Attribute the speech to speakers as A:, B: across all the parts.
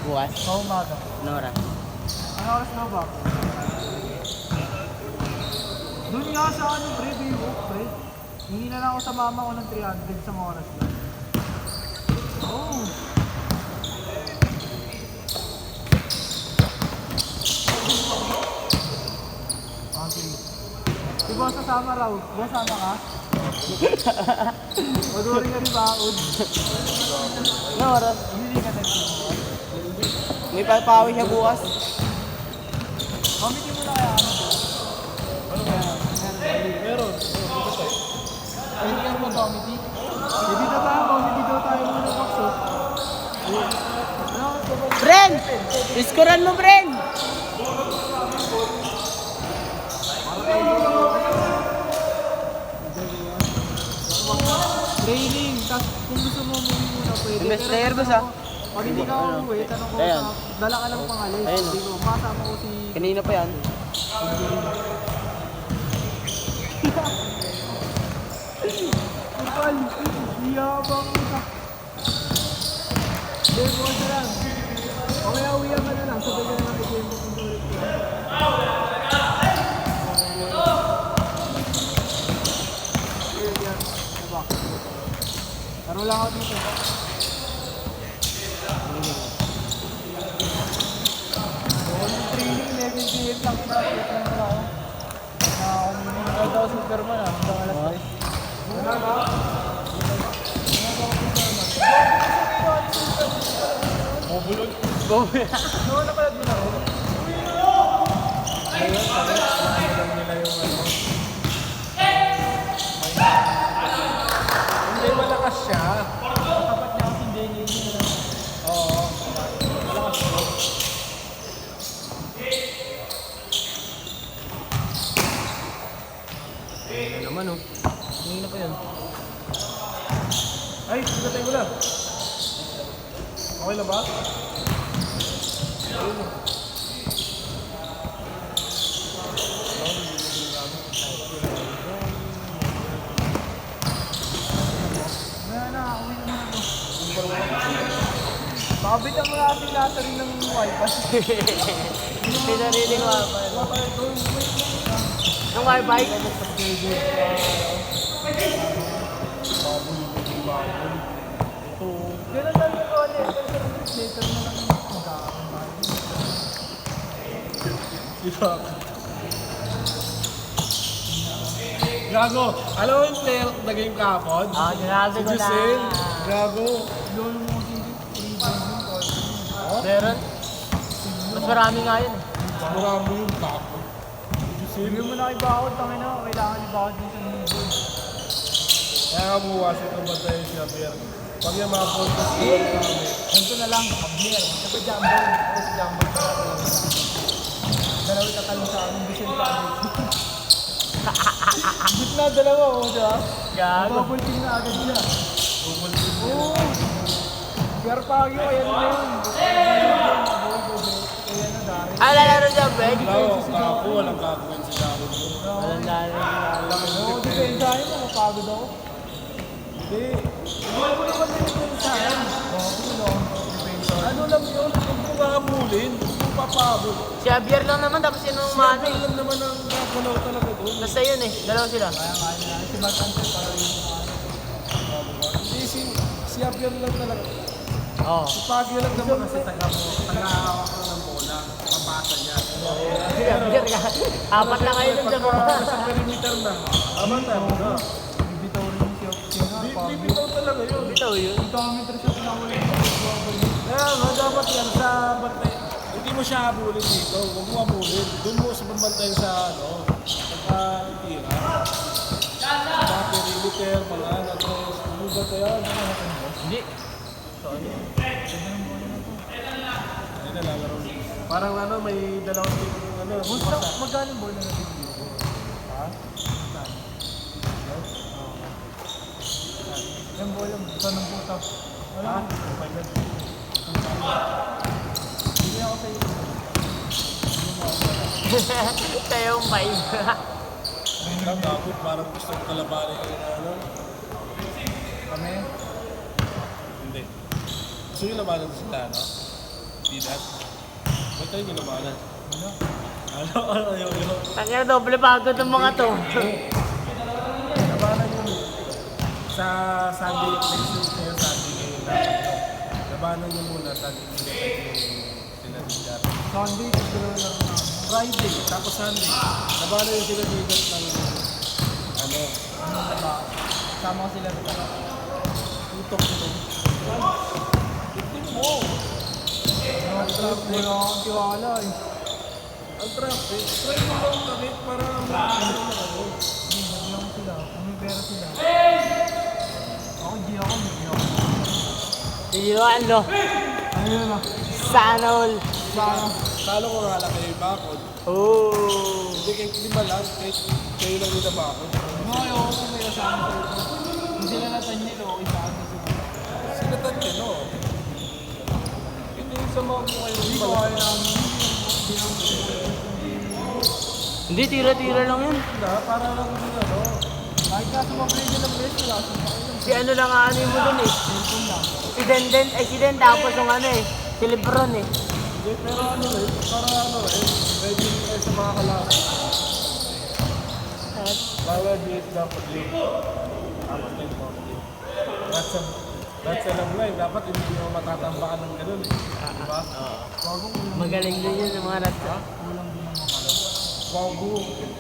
A: Bukas.
B: Sa umaga.
A: Nora.
B: Ano oras na ba? Doon nga sa ano, pre, Vivo, pre. Hingi na lang ako sa mama ko ng 300 sa mga oras lang. Oh! Okay. Si boss sasama raw. Boss, sama ka? Maduring ka rin ba, Ud?
A: Nora.
B: Hindi ka nag-team.
A: May papawi siya bukas.
B: Committee mo na kaya ano? Meron. Ay, hindi mo committee? Hindi na tayo, committee daw tayo muna bakso.
A: Bren! Iskuran mo, Bren!
B: Training, tapos kung gusto mo umuwi muna pwede.
A: May player ba sa?
B: Pag hindi ka umuwi, tanong ko
A: Ayan.
B: sa, dala ka lang pangalis.
A: Ayan.
B: Hindi ko, masama ko si...
A: Kanina pa yan.
B: Kapal, iyabang ka. Hindi, bukas na lang. O kaya uwihan ka na lang, sabay ka na lang kay Jembo kung ulit ko. Laro lang ako dito. Yung training, 11 PM lang pinapit lang ako. Kung daw Superman hanggang alas 3. Wala ba?
A: Bobulog.
B: Noon na pala din ako. Ayun, sabi, alam nila yung ano. Hindi, malakas siya. Tapat niya kasi hindi niya. Oo, malakas siya.
A: Ano naman, oh. Kanina pa yan.
B: Ay, sigatay mo lang. Okay na ba? Ayun. Uwi naman ako. Bakabit ang mga ating nasa rin ng wifi.
A: Pinarinig mo pa. Yung wifi?
B: Ganun lang yung ulit. Later na lang yung magkakaroon. Diba? Gago, alam mo yung player na game kahapon?
A: Ah, grabe ko na.
B: Jusel, Gago. Lolo mo din
A: Meron? Mas marami nga yun.
B: marami yung tapo. Hindi mo na ibakod, tangin na. Kailangan ibakod din sa mundo. Kaya nga buwas ito ba tayo siya, Pierre? Pag yung mga podcast ko kami. Ganito na lang, Javier. Sa Jumbo. Ako si Jumbo. Dalawa tatalong sa aming Vicente Pagod. Gitna dalawa, o diba?
A: Gago.
B: Double team na agad siya. Double team. Oo. Pierre Pagyo, ayan na yun. Ayan na dahil.
A: Ah, lalaro siya, Bren?
B: Kapo, walang gagawin si David.
A: Walang lalaro.
B: Oo, depensahin mo, mapagod ako. Hindi. Hindi mo naman depensahin. Ano lang yun? Huwag mo kakabulin. Huwag mo papabot.
A: Si Javier lang naman, tapos yun ang mano
B: Ano
A: eh.
B: lang naman ang gagalaw talaga doon.
A: Basta yun eh, dalawa sila.
B: Kaya nga nila. Si Mark Anton para yung hindi, si Javier lang talaga.
A: Oo.
B: Si Pagyo lang naman kasi taga-hawak lang ng bola. Kapasa niya.
A: Si Javier ka. Apat na kayo dun sa mga.
B: Sa perimeter na. Tama na. Bibitaw rin siya. Bibitaw talaga yun.
A: Bitaw yun.
B: Ito kami sa pinawala yung kaya nga dapat yan sa bantay. Hindi mo siya habulin dito. Huwag mo habulin. Doon mo sa pambantay sa ano. Pagka-tira. Mga perimeter, mga atres. Ano ba ito yan?
A: Hindi.
B: Ay, nalalaro. Parang ano, may dalawang team yung ano. Magkano yung ball na natin dito? Ha? Yung ball yung ito ng puta. Wala. Hindi ako sa iyo.
A: Tayo yung vibe.
B: Ang dapat parang gusto kong kalabanin yung ano. Kami? Hindi. Gusto yung labanan sila, no? see that? Ba't tayo ginabalan? Ano?
A: Tangina, doble pagod ng mga to.
B: Labanan yun. Sa Sunday, next week ngayon, Sunday ngayon natin. Labanan nyo muna, Sunday ngayon sila ni Jar.
C: Sunday, siguro na lang na.
B: Friday, tapos Sunday. Labanan nyo sila ni Jar ng ano,
C: Ano na ba? Sama ko sila dito.
B: tutok nito. Tingin mo!
C: Wala akong tiwala eh.
B: Ang traffic, try mo lang kami para makakano na ano.
C: Hindi, nagyan ko sila. Kung may pera sila. Ako, hindi ako.
A: Iwan, lo.
C: Ano yun ah?
A: Sana all.
C: Sana.
B: Kala ko nga lang kayo yung bakod.
A: Oh.
B: Hindi kahit lima lang, kahit kayo lang nila bakod.
C: Ano ayaw ko kung may kasama sa ito. Kung sila natin nila, okay sa akin.
B: Sila tatlo, no? Hindi yung sa mga mo kayo.
C: Hindi ko kaya namin.
A: Hindi, tira-tira lang yun.
B: Para lang sila, no?
C: Kahit kaso mag-play nila ng best, wala sa pakilang.
A: Si ano lang ano mo dun eh.
C: Cellphone lang.
A: Si Denden, si Den tapos yung ano eh. Si Lebron eh.
B: Hindi, pero ano eh, para ano eh, ready kayo sa mga kalaban. Bawal date dapat late. Dapat late mo. That's a love life. Dapat hindi mo matatambakan ng ganun eh. Diba?
C: Bago kulang.
A: Magaling din yun yung mga rats.
C: Kulang din ang mga.
B: Bago.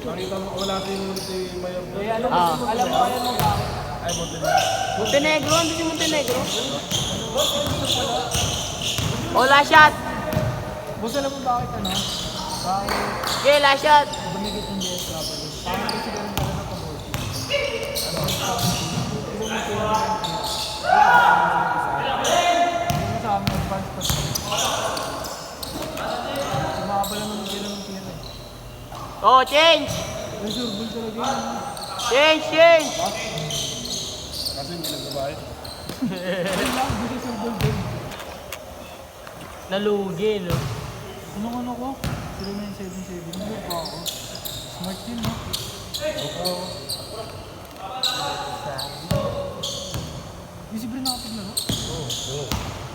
B: Nakita mo, wala kayong si Mayor doon.
C: Kaya alam mo,
A: Ah.
C: alam mo, alam mo bakit?
B: Ay, mo din.
A: Montenegro, ano si Montenegro? Hola shot!
C: Boss, alam mo bakit ano? Bakit
A: Okay, last shot!
C: bumigit ng DS Capital? Parang kasi ganun talaga pag-board. Ano sa amin, advance pa siya. Sumaba lang naman sila ng tira eh.
A: Oh, change!
C: Pero sure, bull talaga yun. ano?
A: Change, change!
B: Kasi hindi nagbabayad.
C: Ayun lang, hindi ko sure bull din.
A: Nalugi, no?
C: Ano ko? 3977. Hindi pa ako. Smart yun, no? Yung si Brin nakapaglaro?
B: Oo.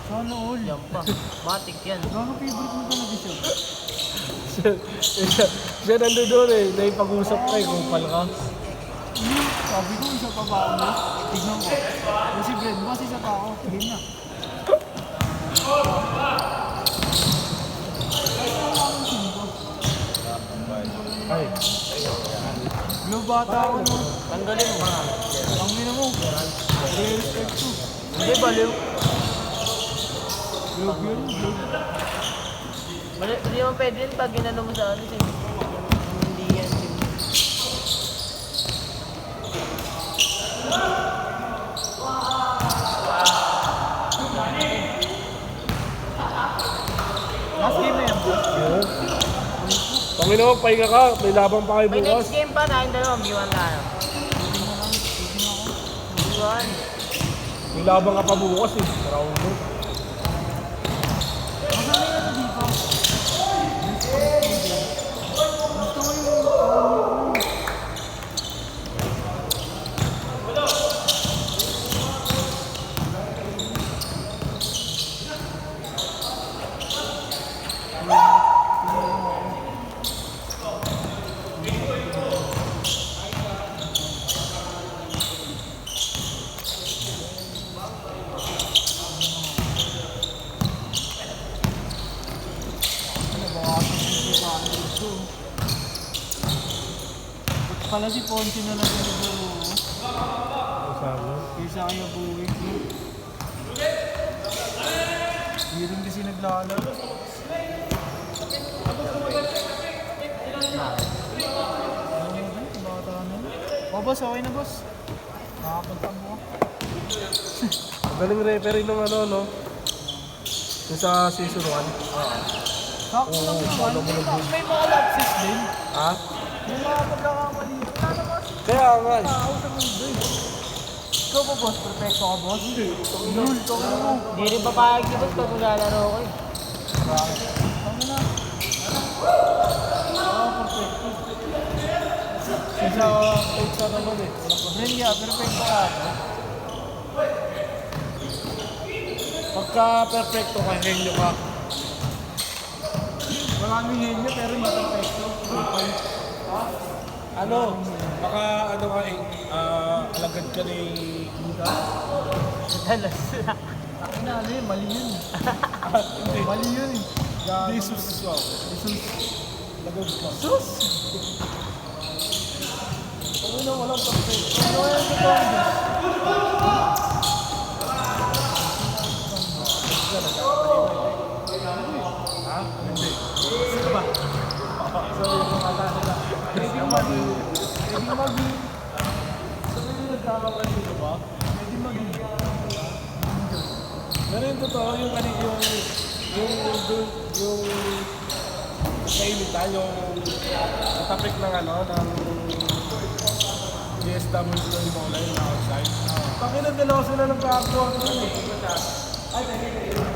C: Sana all.
A: Yan pa. Matik yan.
C: Gano'ng favorite mo talaga siya?
B: Siya nandun doon eh, naipag-usap ka eh, kung pala ka.
C: Sabi ko, isa pa ba ako mo? Tignan ko. Yung si Bren, boss, isa pa ako. Game na.
B: Ay,
C: Blue bata ako, no?
A: Tanggalin mo.
C: Ang ina mo. Respect to.
A: Hindi, baliw.
C: Blue yun, blue.
A: Hindi naman pwede yun pag ginano mo sa ano. Hindi yan.
C: Last game na yan, boss.
B: oo. Panginoon, magpahinga ka, may laban pa kayo
A: May
B: bukas.
A: next game pa, tayong dalawa. B1 tayo. B1.
B: May laban ka pa bukas eh, round 2.
C: Masama yung ano dito. Gusto ko yung... Pala si Ponce na lang yung siguro. Kaysa kayo buwi. Hindi rin kasi naglalaro. Bata na. O boss, okay na boss. Nakapagtambo ka.
B: Magaling referee ng ano, no? Yung sa season 1.
C: Sakto lang naman. May mga lapses din.
B: Ha?
C: May mga pagkakamali. Wala naman si
B: Kaya nga eh.
C: tao sa mundo eh. Ikaw ba boss? Perfecto ka boss? Lul, kami mo.
A: Hindi rin papayag si boss pag maglalaro ko eh.
C: Bakit? Kami na. Perfecto.
B: Isa coach na naman eh.
C: Ren nga, perfecto ka.
B: Pagka perfecto ka, henyo ka.
C: Dami niya pero hindi perfecto.
B: Ano? Baka ano ka eh, alagad ka ni
A: Talas.
C: Ako na ano yun, mali yun.
B: Hindi.
C: Mali yun.
B: Jesus. Wow.
C: Jesus.
B: Lagad ka.
C: Sus!
B: Ano na walang perfect.
C: Ano yan ito ang Diyos?
B: Ha? Hindi.
C: Sino ba? Sabi ko kata nila. Pwedeng maging. Pwedeng maging. Sabi nila nagkakabali ko ba? Pwedeng maging.
B: Pero yung totoo, yung kainitan, yung topic ng ano, ng DSW yung bola, yung outside.
C: Pakilang dalawa sila ng gagawa nun eh.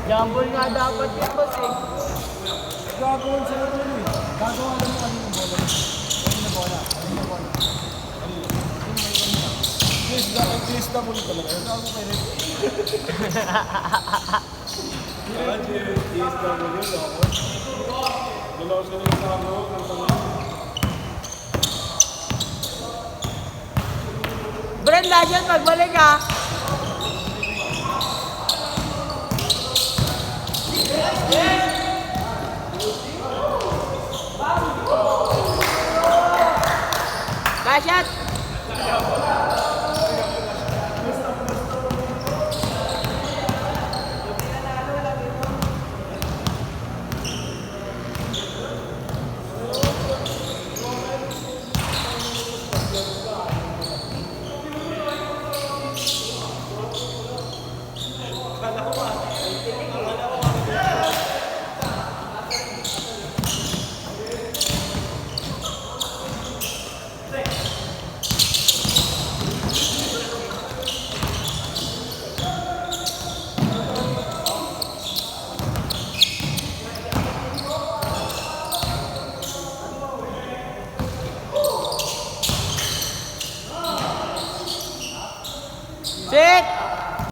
A: Jumble nga dapat yun, boss eh.
C: Gagawin sila nun eh. Gagawa lang yung kaninang bola. Kaninang bola. Kaninang bola.
B: DSW talaga.
C: Gago kay Red.
B: DSW yun, ako. Dalawa sila yung sabi ko, ng tanong.
A: Brenda, dyan, magbalik ka. Kashot!